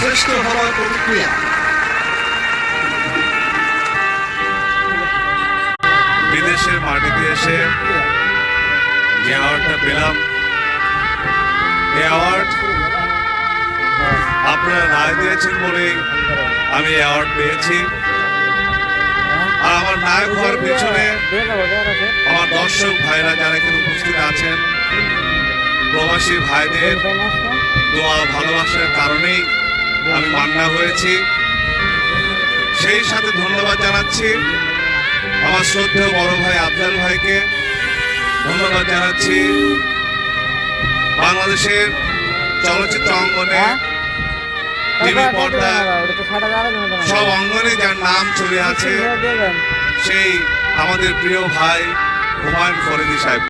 শ্রেষ্ঠ হওয়ার প্রতিক্রিয়া। বিদেশের মাটিতে এসে যে অ্যাওয়ার্ডটা পেলাম, এই অ্যাওয়ার্ড আপনারা রায় দিয়েছেন বলেই আমি অ্যাওয়ার্ড পেয়েছি। আর আমার নায়ক হওয়ার পেছনে আমার দর্শক ভাইরা যারা এখানে উপস্থিত আছেন, প্রবাসী ভাইদের দোয়া ভালোবাসার কারণেই আমি মান্না হয়েছি। সেই সাথে ধন্যবাদ জানাচ্ছি আমার শ্রদ্ধেয় বড় ভাই আফজাল ভাইকে, ধন্যবাদ জানাচ্ছি বাংলাদেশের চলচ্চিত্র অঙ্গনে, টিভি পর্দা সব অঙ্গনে যার নাম চলে আছে, সেই আমাদের প্রিয় ভাই হুমায়ুন ফরিদী সাহেব।